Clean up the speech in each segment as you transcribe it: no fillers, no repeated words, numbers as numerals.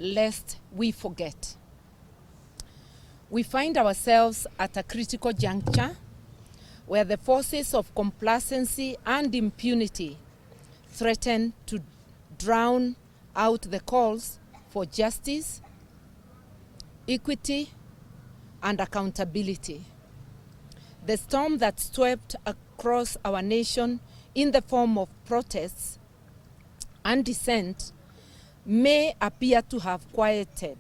lest we forget. We find ourselves at a critical juncture where the forces of complacency and impunity threaten to drown out the calls for justice, equity, and accountability. The storm that swept across our nation in the form of protests and dissent may appear to have quieted,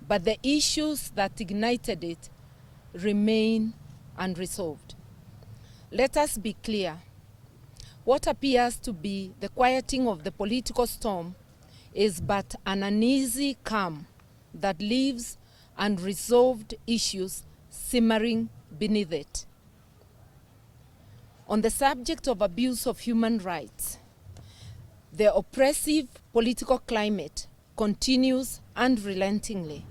but the issues that ignited it remain unresolved. Let us be clear. What appears to be the quieting of the political storm is but an uneasy calm that leaves unresolved issues simmering beneath it. On the subject of abuse of human rights, the oppressive political climate continues unrelentingly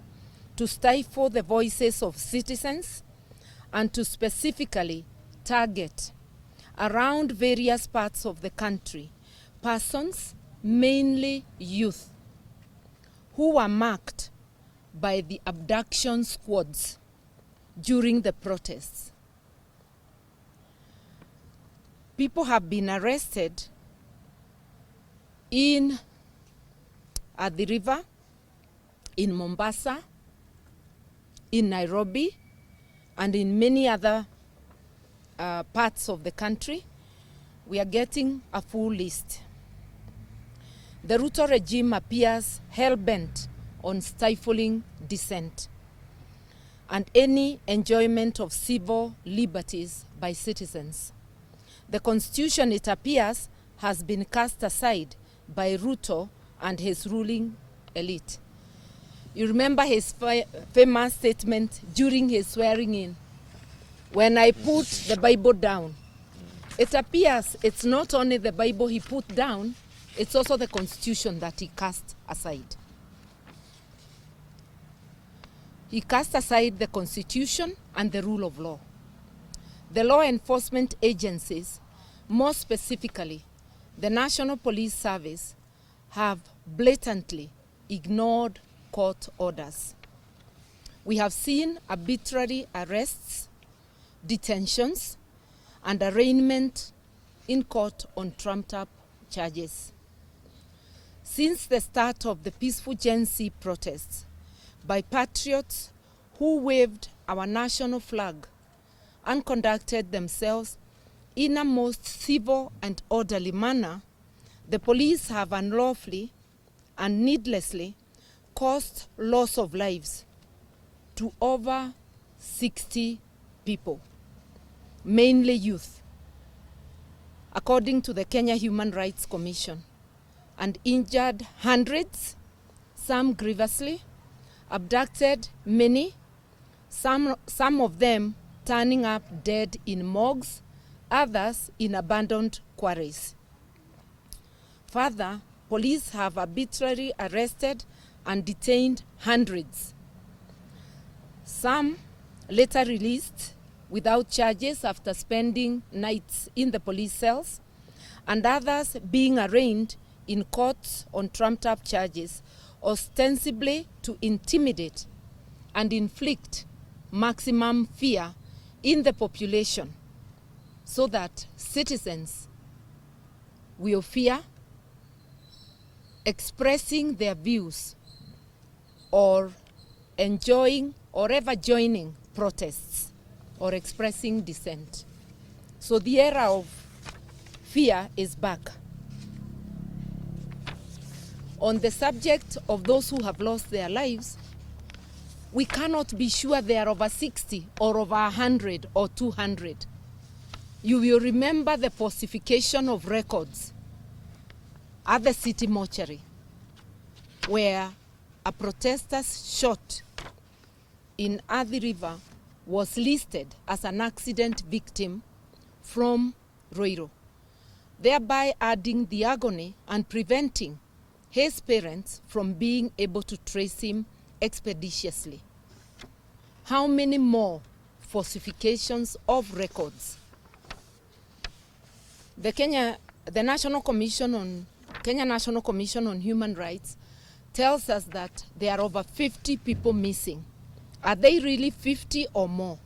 to stifle the voices of citizens and to specifically target around various parts of the country persons, mainly youth, who were marked by the abduction squads during the protests. People have been arrested at the river, in Mombasa, in Nairobi, and in many other parts of the country. We are getting a full list. The Ruto regime appears hell-bent on stifling dissent and any enjoyment of civil liberties by citizens. The Constitution, it appears, has been cast aside by Ruto and his ruling elite. You remember his famous statement during his swearing in, "When I put the Bible down." It appears it's not only the Bible he put down, it's also the Constitution that he cast aside. He cast aside the Constitution and the rule of law. The law enforcement agencies, more specifically the National Police Service, have blatantly ignored court orders. We have seen arbitrary arrests, detentions, and arraignment in court on trumped-up charges. Since the start of the peaceful Gen Z protests by patriots who waved our national flag and conducted themselves in a most civil and orderly manner, the police have unlawfully and needlessly caused loss of lives to over 60 people, mainly youth, according to the Kenya Human Rights Commission, and injured hundreds, some grievously, abducted many, some of them turning up dead in morgues, others in abandoned quarries. Further, police have arbitrarily arrested and detained hundreds. Some later released without charges after spending nights in the police cells, and others being arraigned in courts on trumped-up charges, ostensibly to intimidate and inflict maximum fear in the population so that citizens will fear expressing their views or enjoying or ever joining protests or expressing dissent. So the era of fear is back. On the subject of those who have lost their lives, we cannot be sure they are over 60 or over 100 or 200. You will remember the falsification of records at the city mortuary, where a protester shot in Athi River was listed as an accident victim from Ruto, thereby adding the agony and preventing his parents from being able to trace him expeditiously. How many more falsifications of records? The Kenya National Commission on Human Rights tells us that there are over 50 people missing. Are they really 50 or more?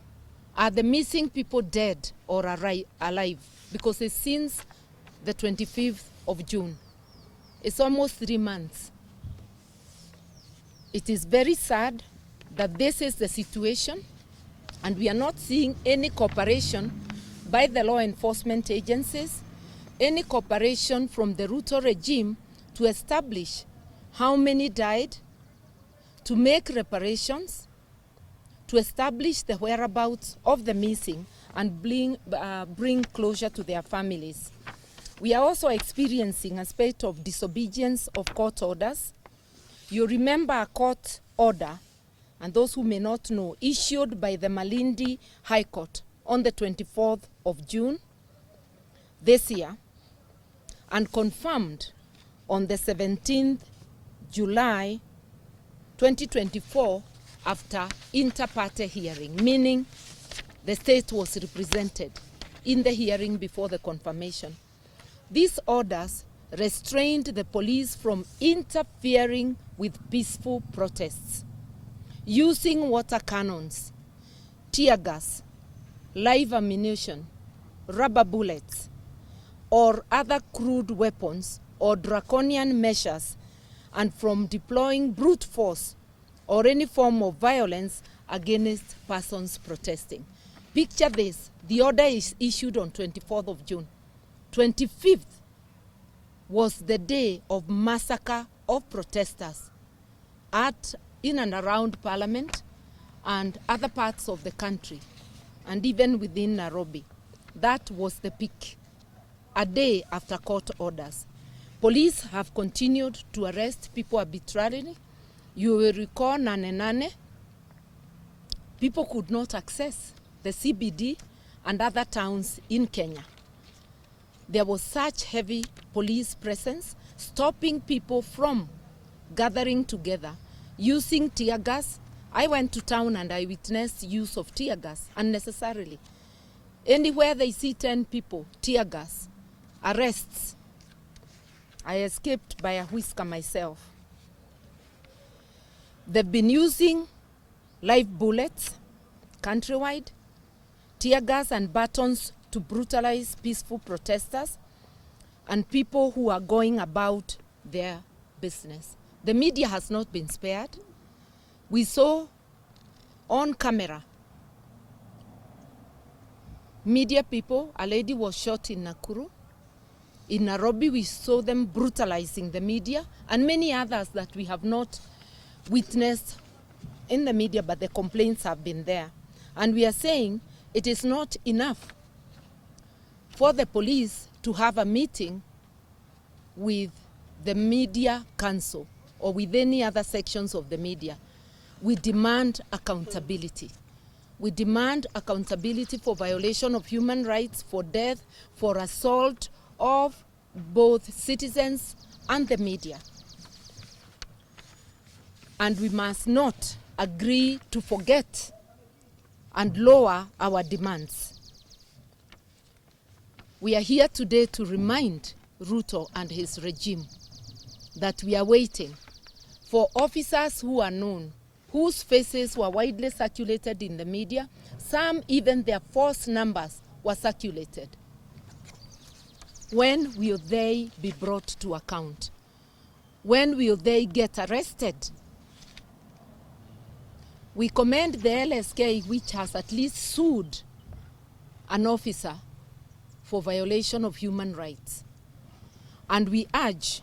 Are the missing people dead or alive? Because it's since the 25th of June. It's almost 3 months. It is very sad that this is the situation, and we are not seeing any cooperation by the law enforcement agencies, any cooperation from the Ruto regime to establish how many died, to make reparations, to establish the whereabouts of the missing, and bring closure to their families. We are also experiencing a spate of disobedience of court orders. You remember a court order, and those who may not know, issued by the Malindi High Court on the 24th of June this year, and confirmed on the 17th July 2024 after inter-party hearing, meaning the state was represented in the hearing before the confirmation. These orders restrained the police from interfering with peaceful protests, using water cannons, tear gas, live ammunition, rubber bullets, or other crude weapons or draconian measures, and from deploying brute force or any form of violence against persons protesting. Picture this, the order is issued on 24th of June. 25th was the day of massacre of protesters in and around Parliament and other parts of the country, and even within Nairobi. That was the peak, a day after court orders. Police have continued to arrest people arbitrarily. You will recall Nane, people could not access the CBD and other towns in Kenya. There was such heavy police presence, stopping people from gathering together, using tear gas. I went to town and I witnessed use of tear gas unnecessarily. Anywhere they see 10 people, tear gas, arrests. I escaped by a whisker myself. They've been using live bullets countrywide, tear gas and batons to brutalize peaceful protesters and people who are going about their business. The media has not been spared. We saw on camera media people, a lady was shot in Nakuru. In Nairobi, we saw them brutalizing the media, and many others that we have not witnessed in the media, but the complaints have been there. And we are saying it is not enough for the police to have a meeting with the media council or with any other sections of the media. We demand accountability. We demand accountability for violation of human rights, for death, for assault of both citizens and the media. And we must not agree to forget and lower our demands. We are here today to remind Ruto and his regime that we are waiting for officers who are known, whose faces were widely circulated in the media. Some, even their false numbers were circulated. When will they be brought to account? When will they get arrested? We commend the LSK, which has at least sued an officer for violation of human rights. And we urge,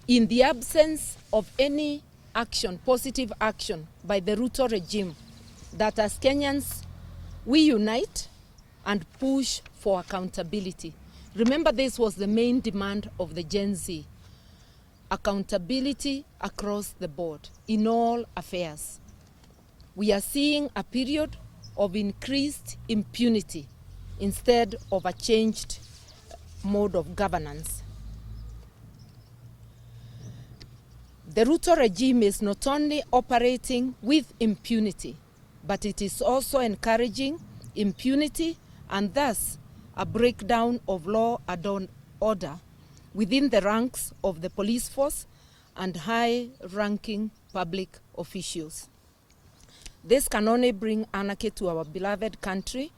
in the absence of any action, positive action by the Ruto regime, that as Kenyans, we unite and push for accountability. Remember, this was the main demand of the Gen Z. Accountability across the board in all affairs. We are seeing a period of increased impunity instead of a changed mode of governance. The Ruto regime is not only operating with impunity, but it is also encouraging impunity and thus a breakdown of law and order within the ranks of the police force and high-ranking public officials. This can only bring anarchy to our beloved country,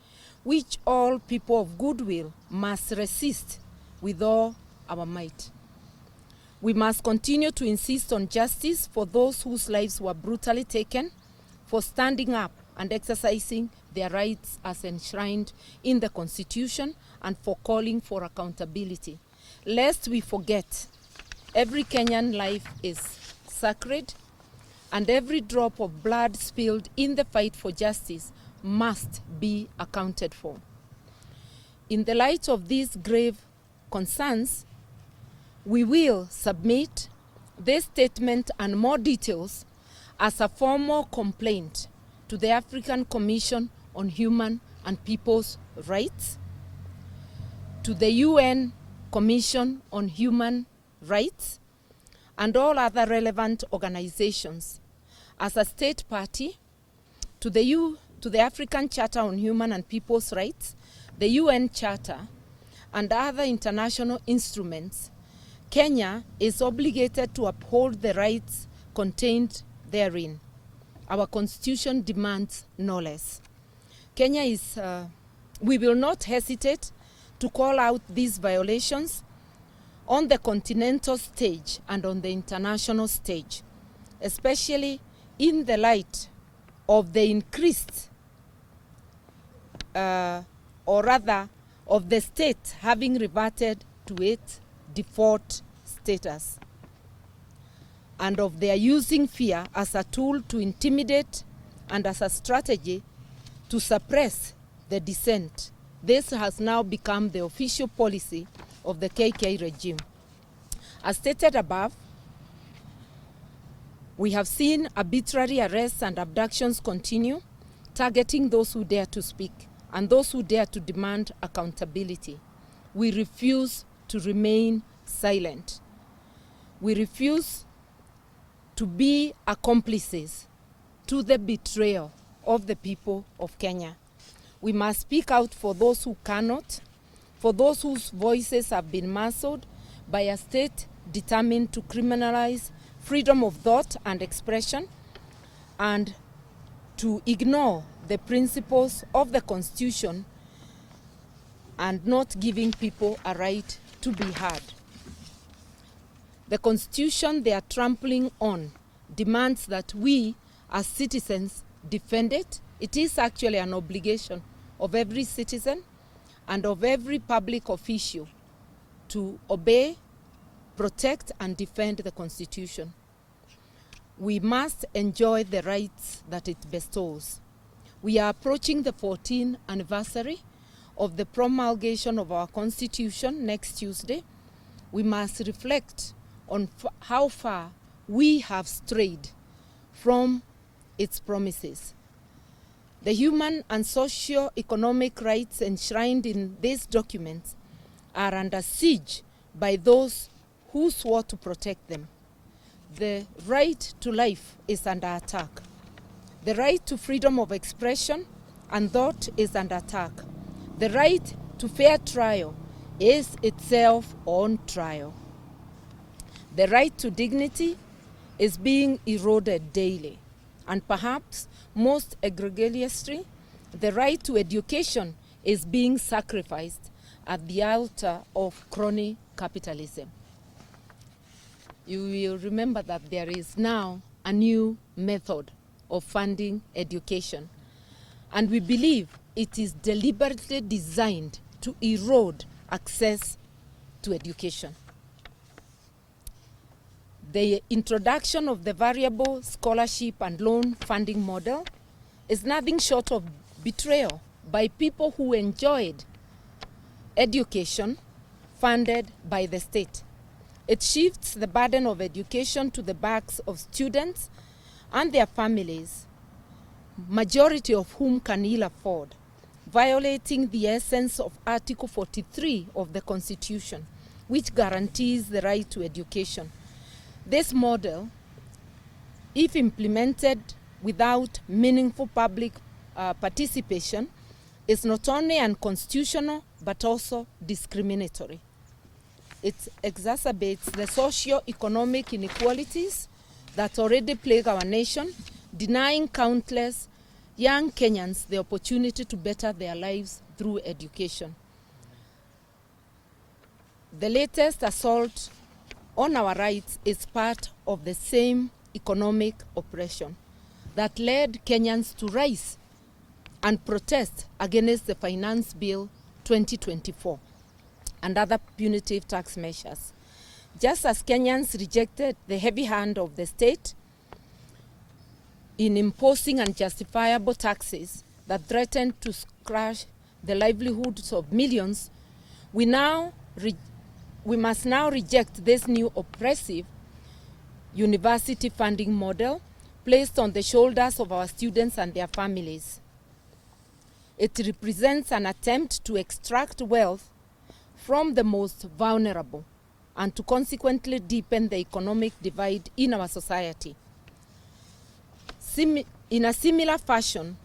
which all people of goodwill must resist with all our might. We must continue to insist on justice for those whose lives were brutally taken, for standing up and exercising their rights as enshrined in the Constitution, and for calling for accountability. Lest we forget, every Kenyan life is sacred, and every drop of blood spilled in the fight for justice must be accounted for. In the light of these grave concerns, we will submit this statement and more details as a formal complaint to the African Commission on Human and People's Rights, to the UN Commission on Human Rights, and all other relevant organizations, as a state party to the African Charter on Human and People's Rights, the UN Charter, and other international instruments. Kenya is obligated to uphold the rights contained therein. Our Constitution demands no less. We will not hesitate to call out these violations on the continental stage and on the international stage, especially in the light of the increased, or rather, of the state having reverted to its default status, and of their using fear as a tool to intimidate and as a strategy to suppress the dissent. This has now become the official policy of the KK regime. As stated above, we have seen arbitrary arrests and abductions continue, targeting those who dare to speak and those who dare to demand accountability. We refuse to remain silent. We refuse to be accomplices to the betrayal of the people of Kenya. We must speak out for those who cannot, for those whose voices have been muzzled by a state determined to criminalize freedom of thought and expression, and to ignore the principles of the Constitution and not giving people a right to be heard. The Constitution they are trampling on demands that we as citizens defend it. It is actually an obligation of every citizen and of every public official to obey, protect, and defend the Constitution. We must enjoy the rights that it bestows. We are approaching the 14th anniversary of the promulgation of our Constitution next Tuesday. We must reflect on how far we have strayed from its promises. The human and socio-economic rights enshrined in these documents are under siege by those who swore to protect them. The right to life is under attack. The right to freedom of expression and thought is under attack. The right to fair trial is itself on trial. The right to dignity is being eroded daily. And perhaps most egregiously, the right to education is being sacrificed at the altar of crony capitalism. You will remember that there is now a new method of funding education, and we believe it is deliberately designed to erode access to education. The introduction of the variable scholarship and loan funding model is nothing short of betrayal by people who enjoyed education funded by the state. It shifts the burden of education to the backs of students and their families, majority of whom can ill afford, violating the essence of Article 43 of the Constitution, which guarantees the right to education. This model, if implemented without meaningful public participation, is not only unconstitutional but also discriminatory. it exacerbates the socio-economic inequalities that already plague our nation, denying countless young Kenyans the opportunity to better their lives through education. The latest assault on our rights is part of the same economic oppression that led Kenyans to rise and protest against the Finance Bill 2024 and other punitive tax measures. Just as Kenyans rejected the heavy hand of the state in imposing unjustifiable taxes that threatened to crush the livelihoods of millions, we must now reject this new oppressive university funding model placed on the shoulders of our students and their families. It represents an attempt to extract wealth from the most vulnerable and to consequently deepen the economic divide in our society. In a similar fashion,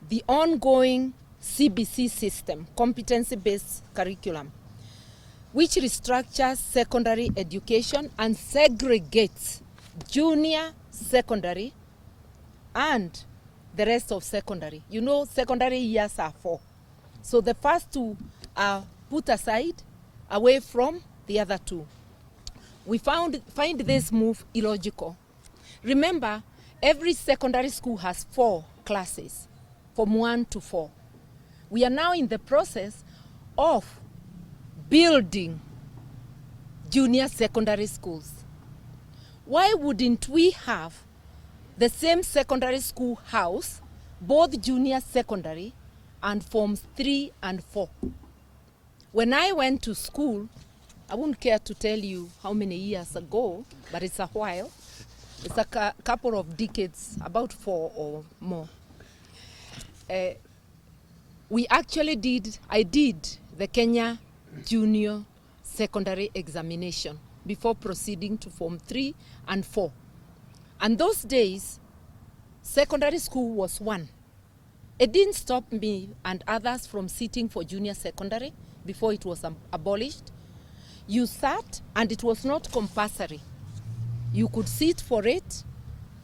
the ongoing CBC system, competency-based curriculum, which restructures secondary education and segregates junior secondary and the rest of secondary. You know, secondary years are 4. So the first 2 are put aside, away from the other 2. We find this move illogical. Remember, every secondary school has 4 classes, from 1 to 4. We are now in the process of building junior secondary schools. Why wouldn't we have the same secondary school house, both junior secondary and forms 3 and 4? When I went to school, I wouldn't care to tell you how many years ago, but it's a while. It's a couple of decades, about 4 or more. I did the Kenya Junior Secondary Examination before proceeding to Form 3 and 4. And those days, secondary school was 1. It didn't stop me and others from sitting for junior secondary before it was abolished. You sat, and it was not compulsory. You could sit for it,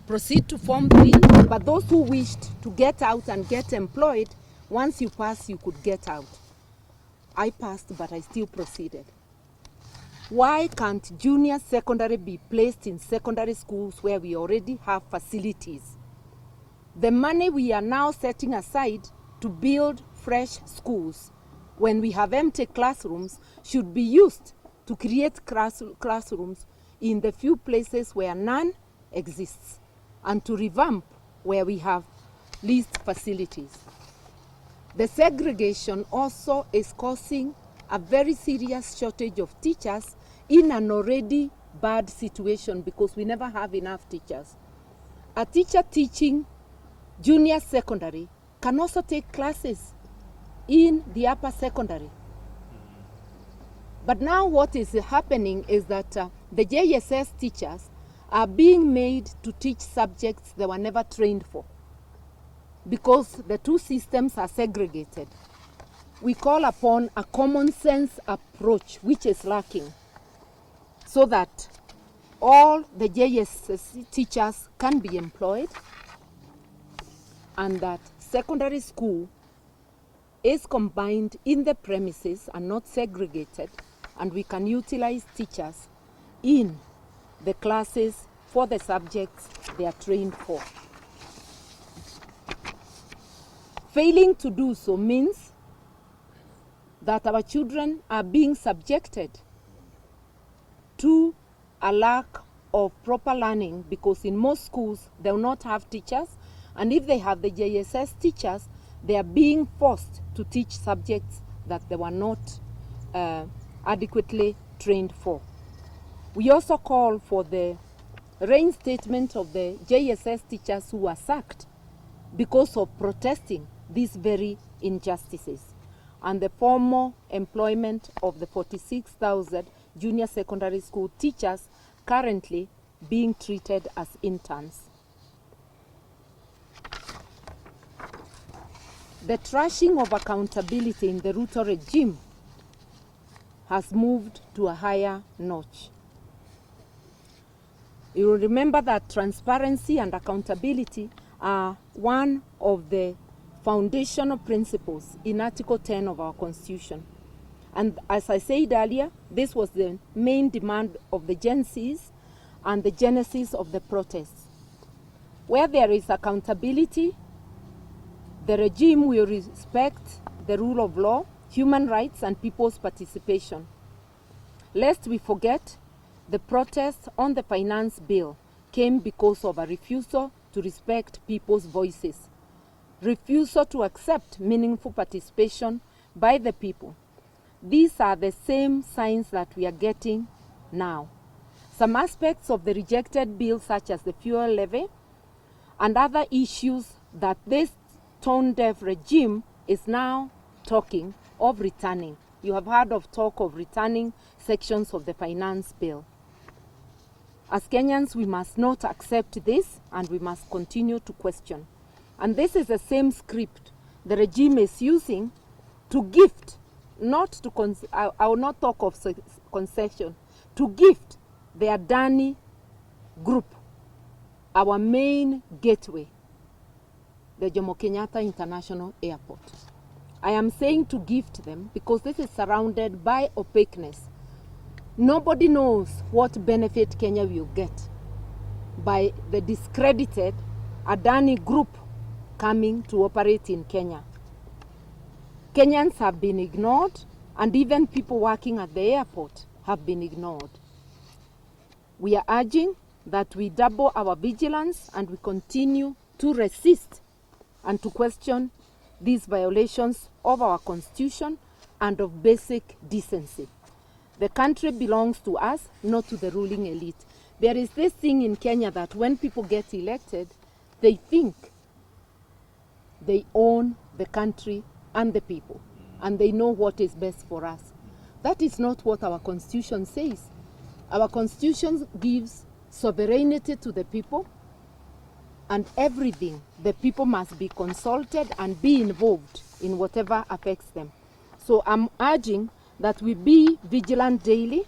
proceed to Form 3, but those who wished to get out and get employed, once you pass, you could get out. I passed, but I still proceeded. Why can't junior secondary be placed in secondary schools where we already have facilities? The money we are now setting aside to build fresh schools when we have empty classrooms should be used to create classrooms in the few places where none exists, and to revamp where we have least facilities. The segregation also is causing a very serious shortage of teachers in an already bad situation because we never have enough teachers. A teacher teaching junior secondary can also take classes in the upper secondary. But now what is happening is that the JSS teachers are being made to teach subjects they were never trained for because the 2 systems are segregated. We call upon a common sense approach, which is lacking, so that all the JSS teachers can be employed and that secondary school is combined in the premises and not segregated, and we can utilize teachers in the classes for the subjects they are trained for. Failing to do so means that our children are being subjected to a lack of proper learning, because in most schools they will not have teachers, and if they have the JSS teachers, they are being forced to teach subjects that they were not adequately trained for. We also call for the reinstatement of the JSS teachers who were sacked because of protesting these very injustices, and the formal employment of the 46,000 junior secondary school teachers currently being treated as interns. The trashing of accountability in the Ruto regime has moved to a higher notch. You will remember that transparency and accountability are one of the foundational principles in Article 10 of our Constitution. And as I said earlier, this was the main demand of the Gen Zs and the genesis of the protests. Where there is accountability, the regime will respect the rule of law, human rights, and people's participation. Lest we forget, the protest on the finance bill came because of a refusal to respect people's voices, refusal to accept meaningful participation by the people. These are the same signs that we are getting now. Some aspects of the rejected bill, such as the fuel levy and other issues that this tone-deaf regime is now talking of returning. You have heard of talk of returning sections of the finance bill. As Kenyans, we must not accept this, and we must continue to question. And this is the same script the regime is using to gift, I will not talk of concession, to gift the Adani Group our main gateway, the Jomo Kenyatta International Airport. I am saying to gift them because this is surrounded by opaqueness. Nobody knows what benefit Kenya will get by the discredited Adani Group coming to operate in Kenya. Kenyans have been ignored, and even people working at the airport have been ignored. We are urging that we double our vigilance and we continue to resist and to question these violations of our Constitution and of basic decency. The country belongs to us, not to the ruling elite. There is this thing in Kenya that when people get elected, they think they own the country and the people, and they know what is best for us. That is not what our Constitution says. Our Constitution gives sovereignty to the people, and everything, the people must be consulted and be involved in whatever affects them. So I'm urging that we be vigilant daily.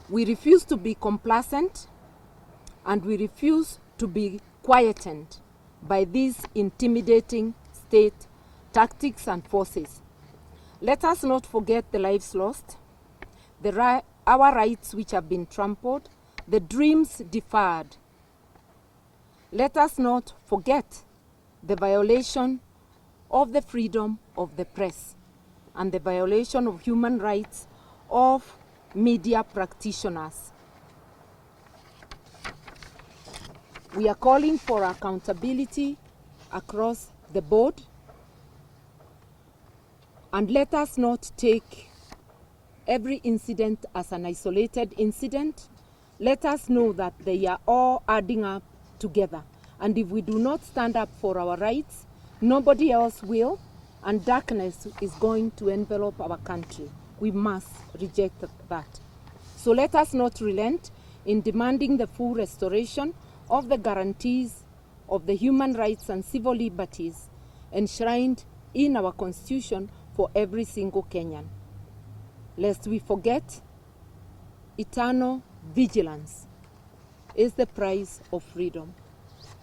We refuse to be complacent, and we refuse to be quietened by these intimidating state tactics and forces. Let us not forget the lives lost, our rights which have been trampled, the dreams deferred. Let us not forget the violation of the freedom of the press and the violation of human rights of media practitioners. We are calling for accountability across the board, and let us not take every incident as an isolated incident. Let us know that they are all adding up together. And if we do not stand up for our rights, nobody else will, and darkness is going to envelop our country. We must reject that. So let us not relent in demanding the full restoration of the guarantees of the human rights and civil liberties enshrined in our Constitution for every single Kenyan. Lest we forget, eternal vigilance is the price of freedom.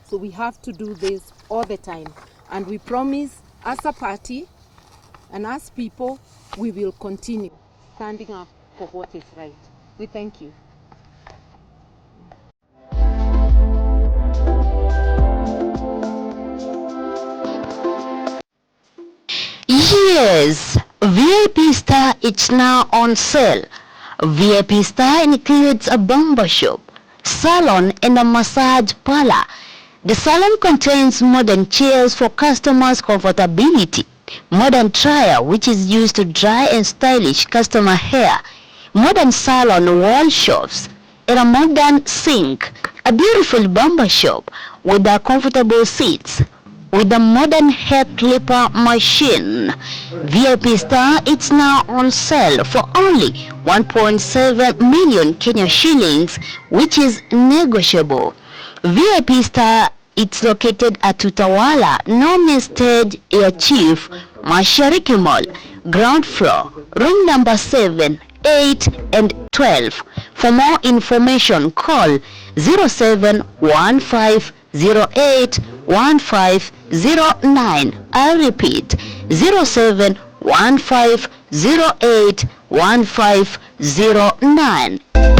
So we have to do this all the time. And we promise, as a party and as people, we will continue standing up for what is right. We thank you. Yes, VIP Star is now on sale. VIP Star includes a barber shop, salon, and a massage parlor. The salon contains modern chairs for customers' comfortability, modern dryer which is used to dry and stylish customer hair, modern salon wall shelves, and a modern sink, a beautiful barber shop with a comfortable seats, with a modern hair clipper machine. VIP Star is now on sale for only 1.7 million Kenya shillings, which is negotiable. VIP Star, it's located at Utawala, Nome Stage Air Chief, Mashariki Mall. ground floor, room number 7, 8 and 12. For more information, call 0715081509. I repeat, 0715081509.